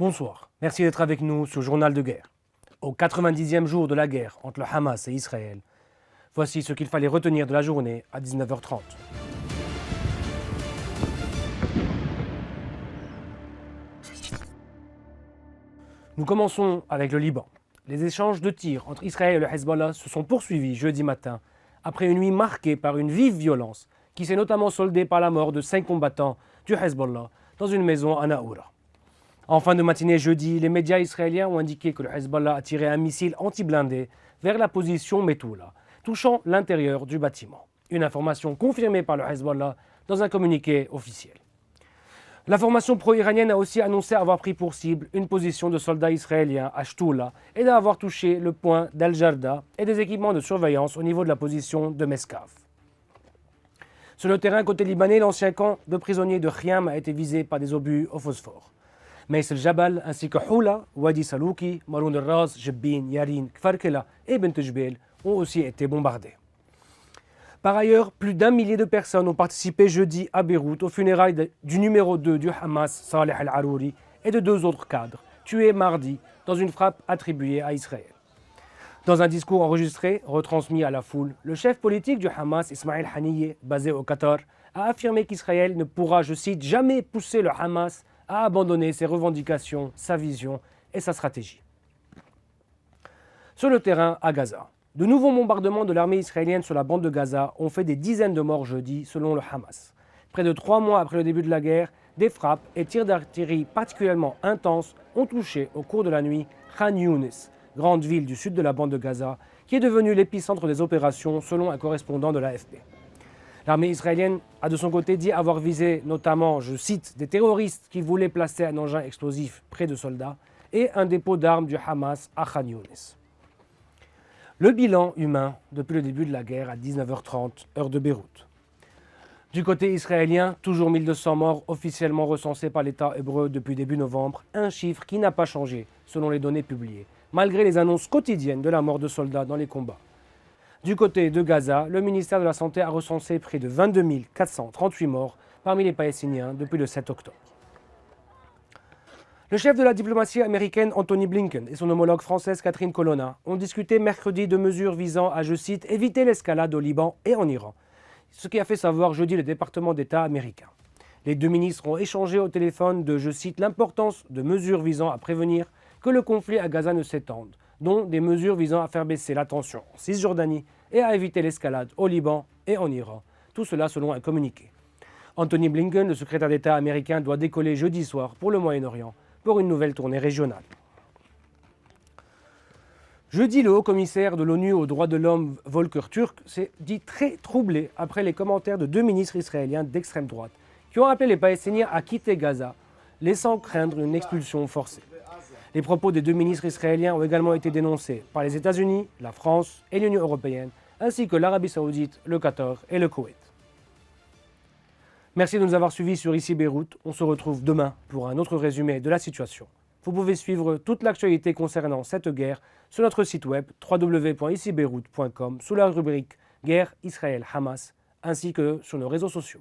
Bonsoir, merci d'être avec nous sur Journal de guerre. Au 90e jour de la guerre entre le Hamas et Israël, voici ce qu'il fallait retenir de la journée à 19h30. Nous commençons avec le Liban. Les échanges de tirs entre Israël et le Hezbollah se sont poursuivis jeudi matin, après une nuit marquée par une vive violence qui s'est notamment soldée par la mort de 5 combattants du Hezbollah dans une maison à Naoura. En fin de matinée jeudi, les médias israéliens ont indiqué que le Hezbollah a tiré un missile anti-blindé vers la position Metula, touchant l'intérieur du bâtiment. Une information confirmée par le Hezbollah dans un communiqué officiel. La formation pro-iranienne a aussi annoncé avoir pris pour cible une position de soldats israéliens à Shtoula et d'avoir touché le point d'Al-Jarda et des équipements de surveillance au niveau de la position de Meskav. Sur le terrain côté libanais, l'ancien camp de prisonniers de Khiam a été visé par des obus au phosphore. Maïs el-Jabal ainsi que Houla, Wadi Salouki, Maroun el-Raz, Jebbin, Yarin, Kfarkela et Bent Jbel ont aussi été bombardés. Par ailleurs, plus d'1 millier de personnes ont participé jeudi à Beyrouth aux funérailles du numéro 2 du Hamas, Saleh al-Arouri, et de 2 autres cadres, tués mardi dans une frappe attribuée à Israël. Dans un discours enregistré, retransmis à la foule, le chef politique du Hamas, Ismail Haniyeh, basé au Qatar, a affirmé qu'Israël ne pourra, je cite, jamais pousser le Hamas à abandonner ses revendications, sa vision et sa stratégie. Sur le terrain à Gaza, de nouveaux bombardements de l'armée israélienne sur la bande de Gaza ont fait des dizaines de morts jeudi, selon le Hamas. Près de 3 mois après le début de la guerre, des frappes et tirs d'artillerie particulièrement intenses ont touché au cours de la nuit Khan Younis, grande ville du sud de la bande de Gaza, qui est devenue l'épicentre des opérations selon un correspondant de l'AFP. L'armée israélienne a de son côté dit avoir visé notamment, je cite, des terroristes qui voulaient placer un engin explosif près de soldats et un dépôt d'armes du Hamas à Khan Younis. Le bilan humain depuis le début de la guerre à 19h30, heure de Beyrouth. Du côté israélien, toujours 1200 morts officiellement recensés par l'État hébreu depuis début novembre, un chiffre qui n'a pas changé selon les données publiées, malgré les annonces quotidiennes de la mort de soldats dans les combats. Du côté de Gaza, le ministère de la Santé a recensé près de 22 438 morts parmi les Palestiniens depuis le 7 octobre. Le chef de la diplomatie américaine Anthony Blinken et son homologue française Catherine Colonna ont discuté mercredi de mesures visant à, je cite, éviter l'escalade au Liban et en Iran, ce qui a fait savoir jeudi le département d'État américain. Les deux ministres ont échangé au téléphone de, je cite, l'importance de mesures visant à prévenir que le conflit à Gaza ne s'étende, dont des mesures visant à faire baisser la tension en Cisjordanie et à éviter l'escalade au Liban et en Iran. Tout cela selon un communiqué. Anthony Blinken, le secrétaire d'État américain, doit décoller jeudi soir pour le Moyen-Orient pour une nouvelle tournée régionale. Jeudi, le haut-commissaire de l'ONU aux droits de l'homme, Volker Turk, s'est dit très troublé après les commentaires de 2 ministres israéliens d'extrême droite qui ont appelé les Palestiniens à quitter Gaza, laissant craindre une expulsion forcée. Les propos des 2 ministres israéliens ont également été dénoncés par les États-Unis, la France et l'Union européenne, ainsi que l'Arabie saoudite, le Qatar et le Koweït. Merci de nous avoir suivis sur Ici Beyrouth. On se retrouve demain pour un autre résumé de la situation. Vous pouvez suivre toute l'actualité concernant cette guerre sur notre site web www.icibeyrouth.com sous la rubrique Guerre Israël-Hamas, ainsi que sur nos réseaux sociaux.